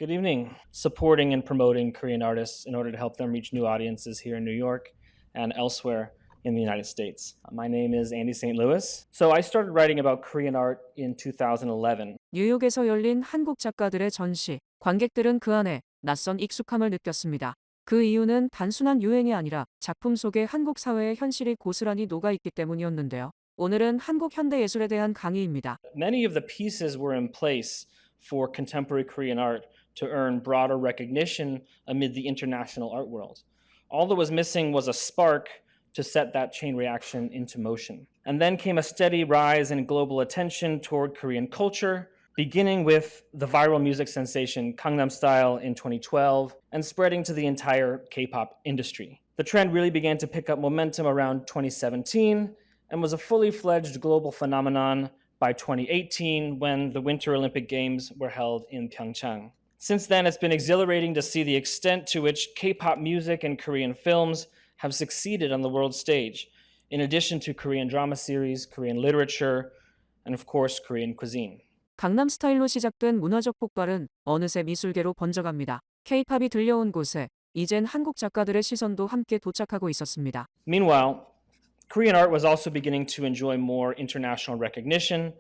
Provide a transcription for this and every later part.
Good evening. Supporting and promoting Korean artists in order to help them reach new audiences here in New York and elsewhere in the United States. My name is Andy St. Louis. So I started writing about Korean art in 2011. 뉴욕에서 열린 한국 작가들의 전시, 관객들은 그 안에 낯선 익숙함을 느꼈습니다. 그 이유는 단순한 유행이 아니라 작품 속에 한국 사회의 현실이 고스란히 녹아있기 때문이었는데요. 오늘은 한국 현대예술에 대한 강의입니다. Many of the pieces were in place for contemporary Korean art to earn broader recognition amid the international art world. All that was missing was a spark to set that chain reaction into motion. And then came a steady rise in global attention toward Korean culture, beginning with the viral music sensation Gangnam Style in 2012 and spreading to the entire K-pop industry. The trend really began to pick up momentum around 2017 and was a fully fledged global phenomenon by 2018 when the Winter Olympic Games were held in Pyeongchang. Since then, it's been exhilarating to see the extent to which K-pop music and Korean films have succeeded on the world stage, in addition to Korean drama series, Korean literature, and of course, Korean cuisine. 강남 스타일로 시작된 문화적 폭발은 어느새 미술계로 번져갑니다. K-팝이 들려온 곳에 이젠 한국 작가들의 시선도 함께 도착하고 있었습니다. Meanwhile, Korean art was also beginning to enjoy more international recognition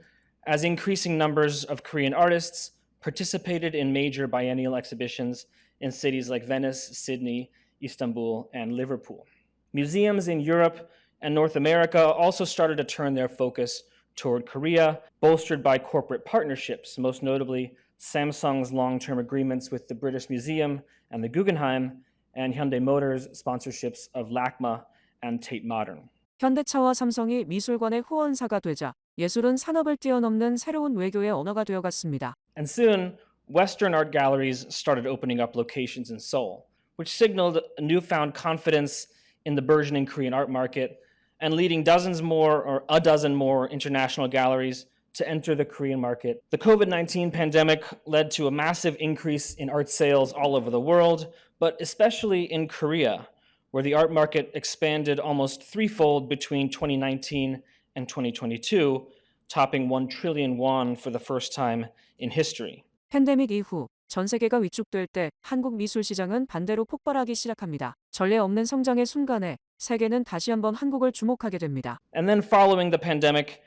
as increasing numbers of Korean artists participated in major biennial exhibitions in cities like Venice, Sydney, Istanbul, and Liverpool. Museums in Europe and North America also started to turn their focus toward Korea, bolstered by corporate partnerships, most notably Samsung's long-term agreements with the British Museum and the Guggenheim, and Hyundai Motors' sponsorships of LACMA and Tate Modern. 현대차와 삼성이 미술관의 후원사가 되자 예술은 산업을 뛰어넘는 새로운 외교의 언어가 되어갔습니다. And soon, Western art galleries started opening up locations in Seoul, which signaled a newfound confidence in the burgeoning Korean art market and leading a dozen more international galleries to enter the Korean market. The COVID-19 pandemic led to a massive increase in art sales all over the world, but especially in Korea, where the art market expanded almost threefold between 2019 and 2022, topping 1 trillion won for the first time in history. 팬데믹 이후 전 세계가 위축될 때 한국 미술 시장은 반대로 폭발하기 시작합니다. 전례 없는 성장의 순간에 세계는 다시 한번 한국을 주목하게 됩니다. And then following the pandemic,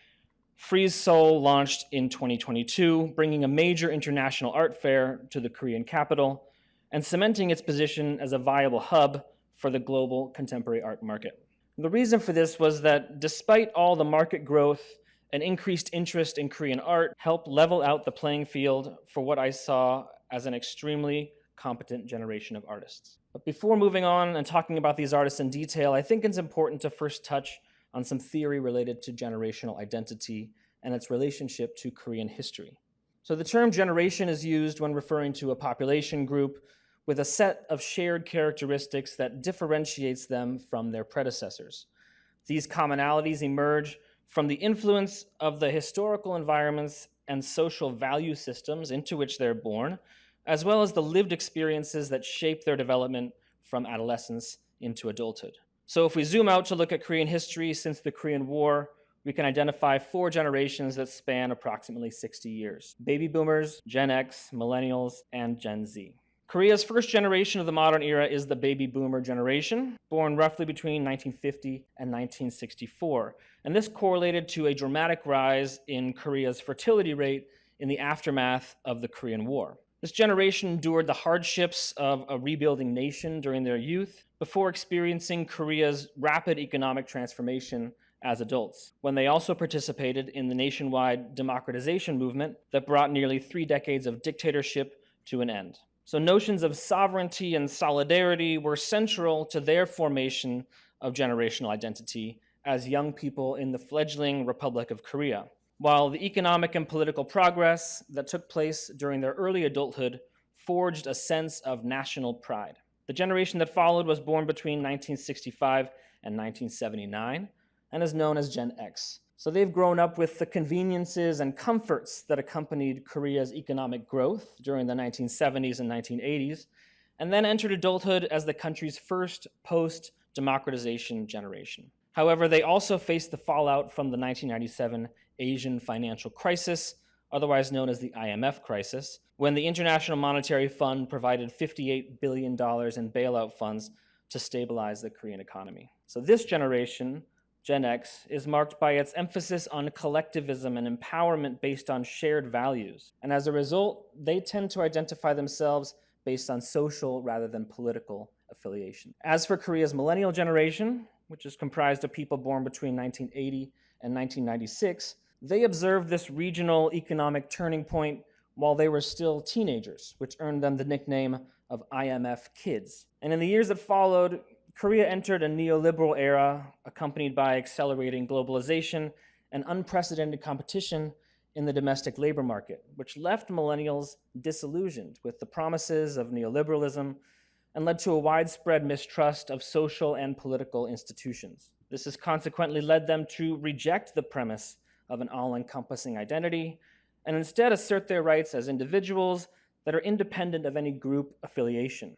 Freeze Seoul launched in 2022, bringing a major international art fair to the Korean capital and cementing its position as a viable hub for the global contemporary art market. The reason for this was that despite all the market growth and increased interest in Korean art helped level out the playing field for what I saw as an extremely competent generation of artists. But before moving on and talking about these artists in detail, I think it's important to first touch on some theory related to generational identity and its relationship to Korean history. So the term generation is used when referring to a population group with a set of shared characteristics that differentiates them from their predecessors. These commonalities emerge from the influence of the historical environments and social value systems into which they're born, as well as the lived experiences that shape their development from adolescence into adulthood. So if we zoom out to look at Korean history since the Korean War, we can identify 4 generations that span approximately 60 years: baby boomers, Gen X, millennials, and Gen Z. Korea's first generation of the modern era is the baby boomer generation, born roughly between 1950 and 1964. And this correlated to a dramatic rise in Korea's fertility rate in the aftermath of the Korean War. This generation endured the hardships of a rebuilding nation during their youth before experiencing Korea's rapid economic transformation as adults, when they also participated in the nationwide democratization movement that brought nearly 3 decades of dictatorship to an end. So notions of sovereignty and solidarity were central to their formation of generational identity as young people in the fledgling Republic of Korea, while the economic and political progress that took place during their early adulthood forged a sense of national pride. The generation that followed was born between 1965 and 1979 and is known as Gen X. So they've grown up with the conveniences and comforts that accompanied Korea's economic growth during the 1970s and 1980s, and then entered adulthood as the country's first post-democratization generation. However, they also faced the fallout from the 1997 Asian financial crisis, otherwise known as the IMF crisis, when the International Monetary Fund provided $58 billion in bailout funds to stabilize the Korean economy. So this generation, Gen X, is marked by its emphasis on collectivism and empowerment based on shared values. And as a result, they tend to identify themselves based on social rather than political affiliation. As for Korea's millennial generation, which is comprised of people born between 1980 and 1996, they observed this regional economic turning point while they were still teenagers, which earned them the nickname of IMF kids. And in the years that followed, Korea entered a neoliberal era accompanied by accelerating globalization and unprecedented competition in the domestic labor market, which left millennials disillusioned with the promises of neoliberalism and led to a widespread mistrust of social and political institutions. This has consequently led them to reject the premise of an all-encompassing identity and instead assert their rights as individuals that are independent of any group affiliation,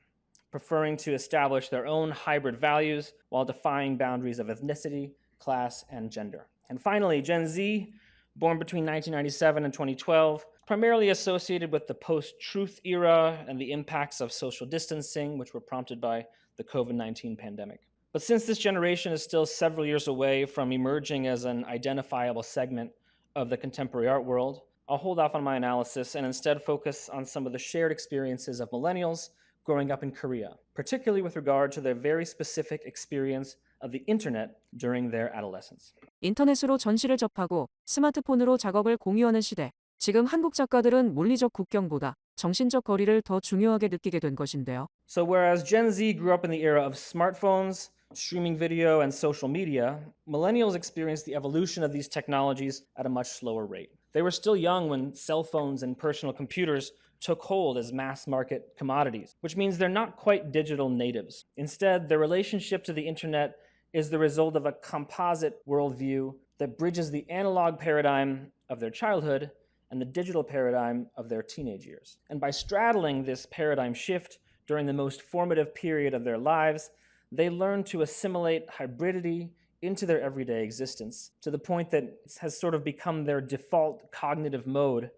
preferring to establish their own hybrid values while defying boundaries of ethnicity, class, and gender. And finally, Gen Z, born between 1997 and 2012, primarily associated with the post-truth era and the impacts of social distancing, which were prompted by the COVID-19 pandemic. But since this generation is still several years away from emerging as an identifiable segment of the contemporary art world, I'll hold off on my analysis and instead focus on some of the shared experiences of millennials growing up in Korea, particularly with regard to their very specific experience of the internet during their adolescence. 인터넷으로 전시를 접하고 스마트폰으로 작업을 공유하는 시대. 지금 한국 작가들은 물리적 국경보다 정신적 거리를 더 중요하게 느끼게 된 것인데요. So whereas Gen Z grew up in the era of smartphones, streaming video, and social media, millennials experienced the evolution of these technologies at a much slower rate. They were still young when cell phones and personal computers took hold as mass market commodities, which means they're not quite digital natives. Instead, their relationship to the internet is the result of a composite worldview that bridges the analog paradigm of their childhood and the digital paradigm of their teenage years. And by straddling this paradigm shift during the most formative period of their lives, they learn to assimilate hybridity into their everyday existence to the point that it has sort of become their default cognitive mode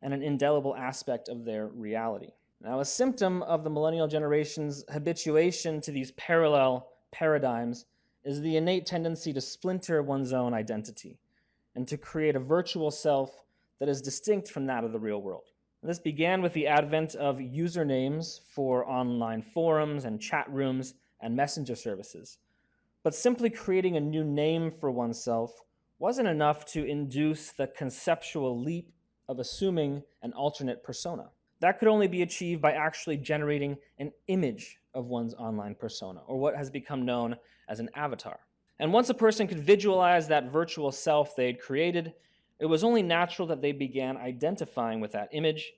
and an indelible aspect of their reality. Now, a symptom of the millennial generation's habituation to these parallel paradigms is the innate tendency to splinter one's own identity and to create a virtual self that is distinct from that of the real world. This began with the advent of usernames for online forums and chat rooms and messenger services. But simply creating a new name for oneself wasn't enough to induce the conceptual leap of assuming an alternate persona. That could only be achieved by actually generating an image of one's online persona, or what has become known as an avatar. And once a person could visualize that virtual self they had created, it was only natural that they began identifying with that image,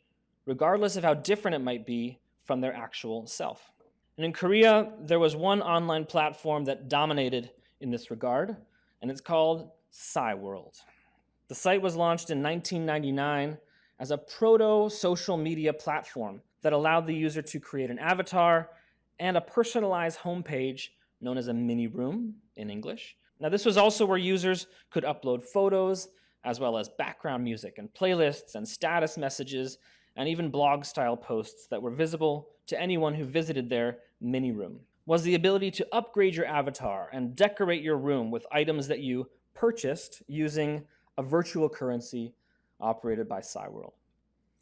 regardless of how different it might be from their actual self. And in Korea, there was one online platform that dominated in this regard, and it's called Cyworld. The site was launched in 1999 as a proto-social media platform that allowed the user to create an avatar and a personalized homepage known as a mini room in English. Now, this was also where users could upload photos, as well as background music and playlists and status messages, and even blog-style posts that were visible to anyone who visited their mini room. Was the ability to upgrade your avatar and decorate your room with items that you purchased using a virtual currency operated by Cyworld.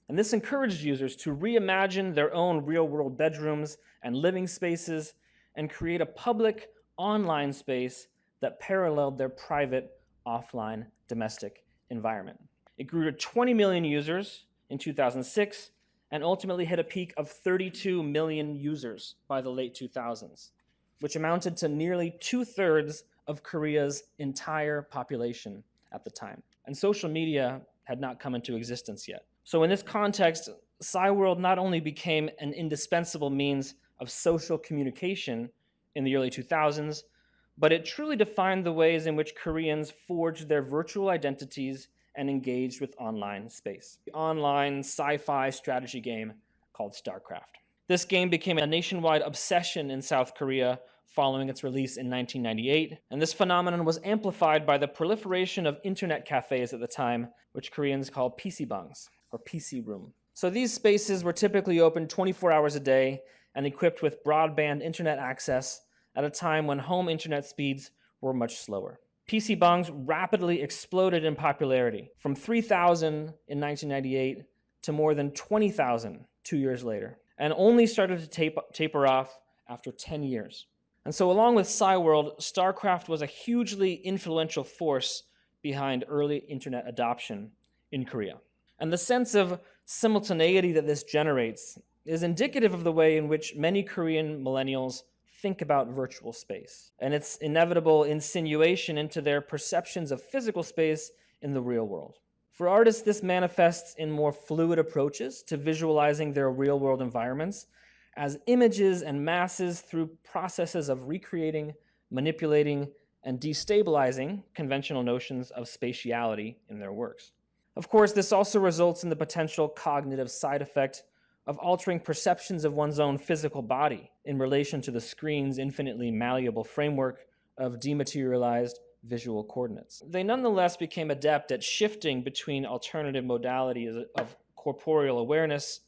And this encouraged users to reimagine their own real-world bedrooms and living spaces and create a public online space that paralleled their private offline domestic environment. It grew to 20 million users in 2006 and ultimately hit a peak of 32 million users by the late 2000s, which amounted to nearly 2/3 of Korea's entire population at the time. And social media had not come into existence yet. So in this context, Cyworld not only became an indispensable means of social communication in the early 2000s, but it truly defined the ways in which Koreans forged their virtual identities and engaged with online space. The online sci-fi strategy game called StarCraft. This game became a nationwide obsession in South Korea following its release in 1998, and this phenomenon was amplified by the proliferation of internet cafes at the time, which Koreans call PCbangs, or PC room. So these spaces were typically open 24 hours a day and equipped with broadband internet access at a time when home internet speeds were much slower. PCbangs rapidly exploded in popularity, from 3,000 in 1998 to more than 20,000 2 years later, and only started to taper off after 10 years. And so along with Cyworld, StarCraft was a hugely influential force behind early internet adoption in Korea. And the sense of simultaneity that this generates is indicative of the way in which many Korean millennials think about virtual space and its inevitable insinuation into their perceptions of physical space in the real world. For artists, this manifests in more fluid approaches to visualizing their real-world environments as images and masses through processes of recreating, manipulating, and destabilizing conventional notions of spatiality in their works. Of course, this also results in the potential cognitive side effect of altering perceptions of one's own physical body in relation to the screen's infinitely malleable framework of dematerialized visual coordinates. They nonetheless became adept at shifting between alternative modalities of corporeal awareness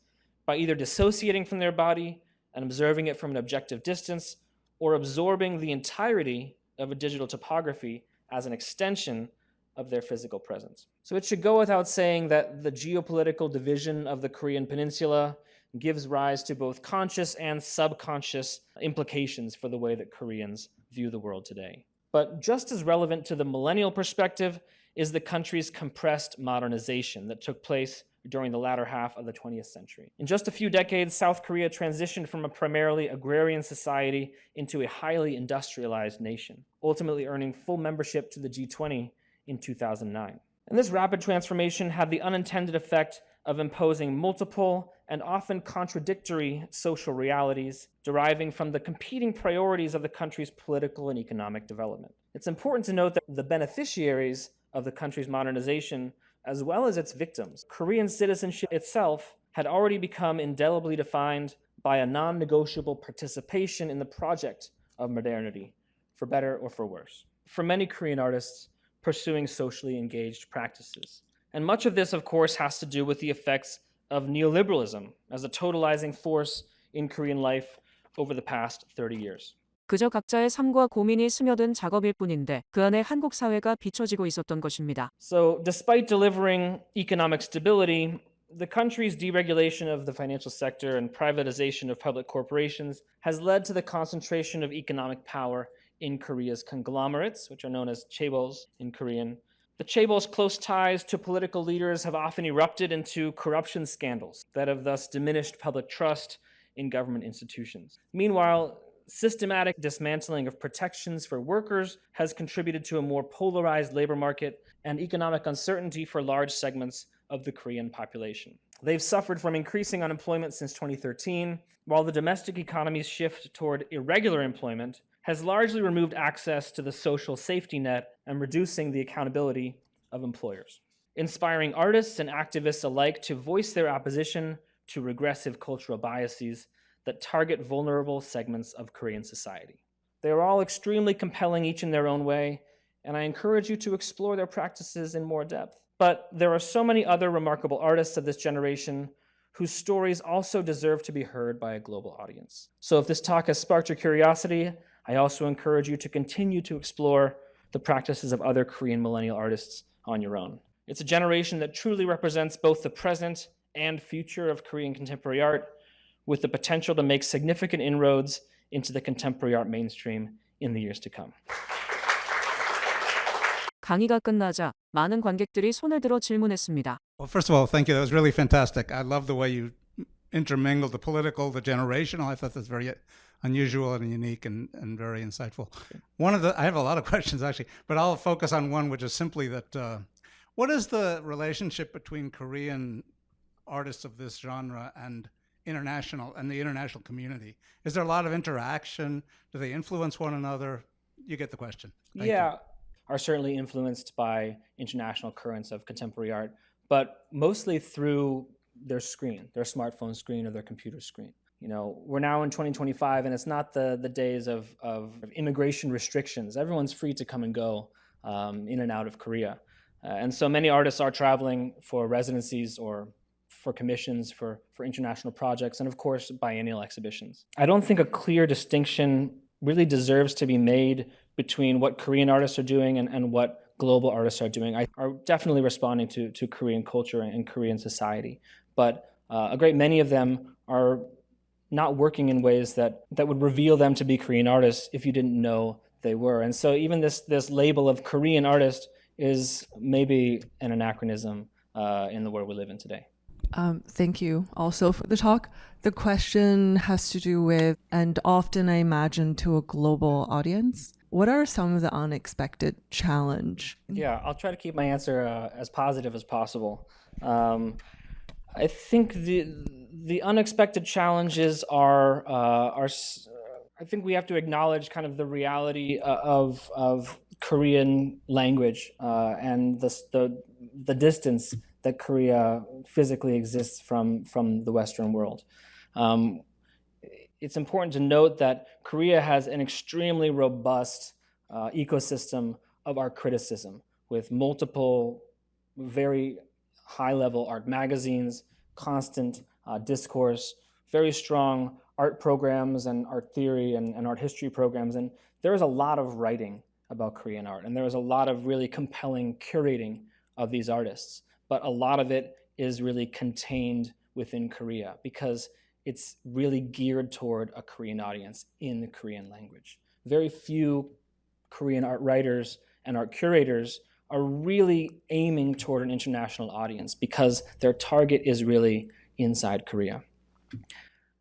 by either dissociating from their body and observing it from an objective distance, or absorbing the entirety of a digital topography as an extension of their physical presence. So it should go without saying that the geopolitical division of the Korean peninsula gives rise to both conscious and subconscious implications for the way that Koreans view the world today. But just as relevant to the millennial perspective is the country's compressed modernization that took place during the latter half of the 20th century. In just a few decades, South Korea transitioned from a primarily agrarian society into a highly industrialized nation, ultimately earning full membership to the G20 in 2009. And this rapid transformation had the unintended effect of imposing multiple and often contradictory social realities deriving from the competing priorities of the country's political and economic development. It's important to note that the beneficiaries of the country's modernization, as well as its victims, Korean citizenship itself, had already become indelibly defined by a non-negotiable participation in the project of modernity, for better or for worse. For many Korean artists, pursuing socially engaged practices. And much of this, of course, has to do with the effects of neoliberalism as a totalizing force in Korean life over the past 30 years. 그저 각자의 삶과 고민이 스며든 작업일 뿐인데 그 안에 한국 사회가 비춰지고 있었던 것입니다. So, despite delivering economic stability, the country's deregulation of the financial sector and privatization of public corporations has led to the concentration of economic power in Korea's conglomerates, which are known as chaebols in Korean. The chaebol's close ties to political leaders have often erupted into corruption scandals that have thus diminished public trust in government institutions. Meanwhile, systematic dismantling of protections for workers has contributed to a more polarized labor market and economic uncertainty for large segments of the Korean population. They've suffered from increasing unemployment since 2013, while the domestic economy's shift toward irregular employment has largely removed access to the social safety net and reducing the accountability of employers, inspiring artists and activists alike to voice their opposition to regressive cultural biases that target vulnerable segments of Korean society. They are all extremely compelling each in their own way, and I encourage you to explore their practices in more depth. But there are so many other remarkable artists of this generation whose stories also deserve to be heard by a global audience. So if this talk has sparked your curiosity, I also encourage you to continue to explore the practices of other Korean millennial artists on your own. It's a generation that truly represents both the present and future of Korean contemporary art, with the potential to make significant inroads into the contemporary art mainstream in the years to come. 강의가 끝나자 많은 관객들이 손을 들어 질문했습니다. Well, first of all, thank you. That was really fantastic. I love the way you intermingled the political, the generational. I thought that's very unusual and unique and very insightful. I have a lot of questions actually, but I'll focus on one, which is simply that what is the relationship between Korean artists of this genre and the international community? Is there a lot of interaction? Do they influence one another? You get the question. Thank you. Are certainly influenced by international currents of contemporary art, but mostly through their screen, their smartphone screen or their computer screen. we're now in 2025, and it's not the days of immigration restrictions. Everyone's free to come and go in and out of Korea. And so many artists are traveling for residencies or for commissions for international projects, and of course, biennial exhibitions. I don't think a clear distinction really deserves to be made between what Korean artists are doing and what global artists are doing. Are definitely responding to Korean culture and Korean society, but a great many of them are not working in ways that would reveal them to be Korean artists if you didn't know they were. And so even this label of Korean artist is maybe an anachronism in the world we live in today. Thank you also for the talk. The question has to do with, and often I imagine to a global audience, what are some of the unexpected challenge? Yeah, I'll try to keep my answer as positive as possible. I think the unexpected challenges are I think we have to acknowledge kind of the reality of Korean language and the distance that Korea physically exists from the Western world. It's important to note that Korea has an extremely robust ecosystem of art criticism with multiple very high-level art magazines, constant discourse, very strong art programs and art theory and art history programs. And there is a lot of writing about Korean art, and there is a lot of really compelling curating of these artists. But a lot of it is really contained within Korea because it's really geared toward a Korean audience in the Korean language. Very few Korean art writers and art curators are really aiming toward an international audience because their target is really inside Korea.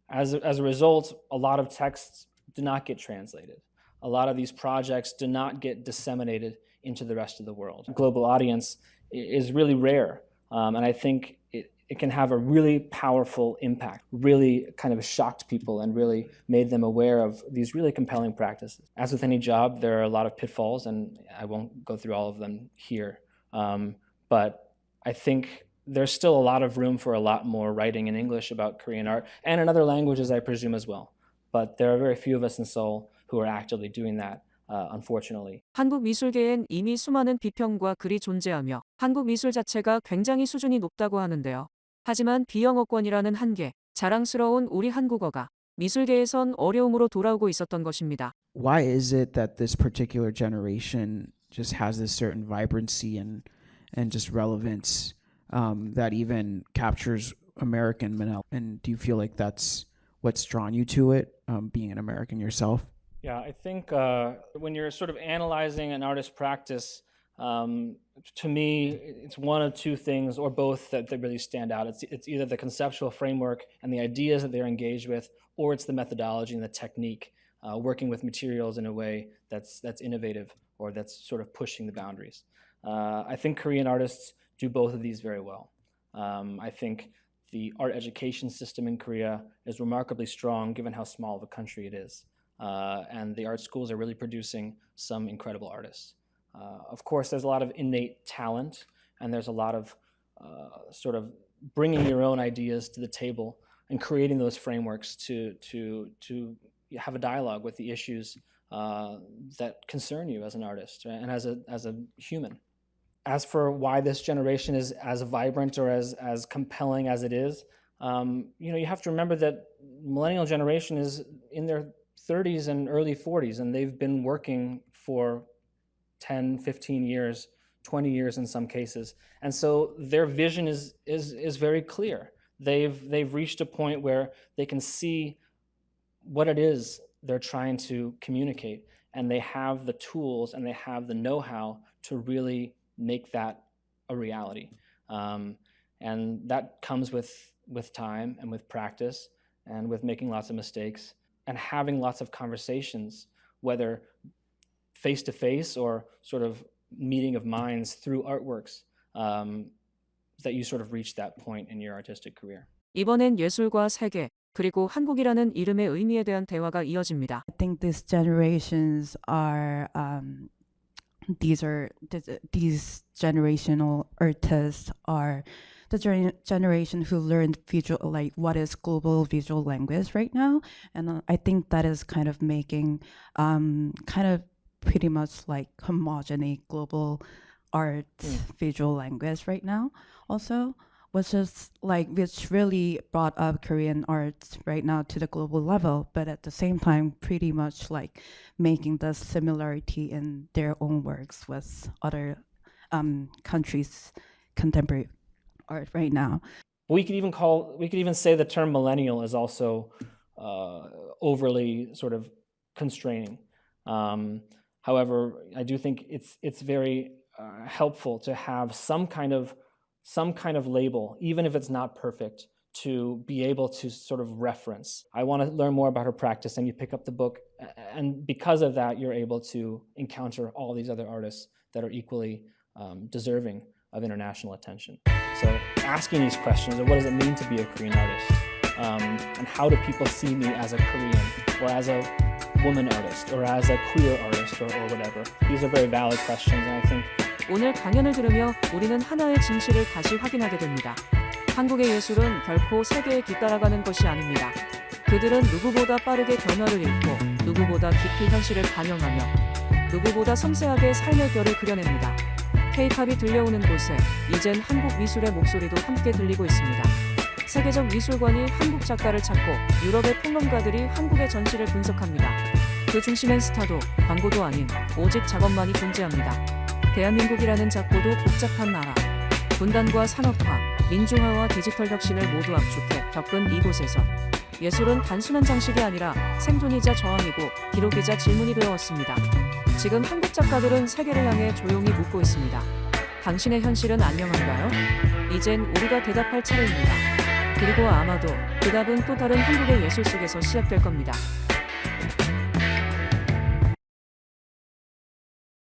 As a result, a lot of texts do not get translated. A lot of these projects do not get disseminated into the rest of the world. A global audience is really rare, and I think it can have a really powerful impact, really kind of shocked people and really made them aware of these really compelling practices. As with any job, there are a lot of pitfalls, and I won't go through all of them here. But I think there's still a lot of room for a lot more writing in English about Korean art, and in other languages, I presume, as well. But there are very few of us in Seoul who are actively doing that. Unfortunately. 한국 미술계엔 이미 수많은 비평과 글이 존재하며 한국 미술 자체가 굉장히 수준이 높다고 하는데요. 하지만 비영어권이라는 한계, 자랑스러운 우리 한국어가 미술계에선 어려움으로 돌아오고 있었던 것입니다. Why is it that this particular generation just has this certain vibrancy and just relevance that even captures American Manel? And do you feel like that's what's drawn you to it, being an American yourself? Yeah, I think when you're sort of analyzing an artist's practice, to me, it's one of two things or both that really stand out. It's either the conceptual framework and the ideas that they're engaged with, or it's the methodology and the technique, working with materials in a way that's innovative or that's sort of pushing the boundaries. I think Korean artists do both of these very well. I think the art education system in Korea is remarkably strong given how small of a country it is. And the art schools are really producing some incredible artists. Of course, there's a lot of innate talent, and there's a lot of sort of bringing your own ideas to the table and creating those frameworks to have a dialogue with the issues that concern you as an artist and as a human. As for why this generation is as vibrant or as compelling as it is, you have to remember that millennial generation is in their 30s and early 40s, and they've been working for 10, 15 years, 20 years in some cases. And so their vision is very clear. They've reached a point where they can see what it is they're trying to communicate, and they have the tools and they have the know-how to really make that a reality. And that comes with time and with practice and with making lots of mistakes and having lots of conversations, whether face-to-face or sort of meeting of minds through artworks, that you sort of reach that point in your artistic career. 이번엔 예술과 세계, 그리고 한국이라는 이름의 의미에 대한 대화가 이어집니다. I think these generations are these generational artists are the generation who learned visual, like what is global visual language right now, and I think that is kind of making kind of pretty much like homogeneous global art visual language right now. Also, which really brought up Korean art right now to the global level, but at the same time, pretty much like making the similarity in their own works with other countries' contemporary art right now. We could even say the term millennial is also overly sort of constraining. However, I do think it's very helpful to have some kind of label, even if it's not perfect, to be able to sort of reference. I want to learn more about her practice, and you pick up the book, and because of that, you're able to encounter all these other artists that are equally deserving of international attention. So asking these questions of what does it mean to be a Korean artist, and how do people see me as a Korean, or as a woman artist, or as a queer artist, or whatever. These are very valid questions, and I think 오늘 강연을 들으며 우리는 하나의 진실을 다시 확인하게 됩니다. 한국의 예술은 결코 세계에 뒤따라가는 것이 아닙니다. 그들은 누구보다 빠르게 변화를 읽고 누구보다 깊이 현실을 반영하며 누구보다 섬세하게 삶의 결을 그려냅니다. K-팝이 들려오는 곳에 이젠 한국 미술의 목소리도 함께 들리고 있습니다. 세계적 미술관이 한국 작가를 찾고 유럽의 평론가들이 한국의 전시를 분석합니다. 그 중심엔 스타도 광고도 아닌 오직 작업만이 존재합니다. 대한민국이라는 작고도 복잡한 나라, 분단과 산업화, 민주화와 디지털 혁신을 모두 압축해 겪은 이곳에서 예술은 단순한 장식이 아니라 생존이자 저항이고 기록이자 질문이 되어왔습니다. 지금 한국 작가들은 세계를 향해 조용히 묻고 있습니다. 당신의 현실은 안녕한가요? 이젠 우리가 대답할 차례입니다. 그리고 아마도 그 답은 또 다른 한국의 예술 속에서 시작될 겁니다.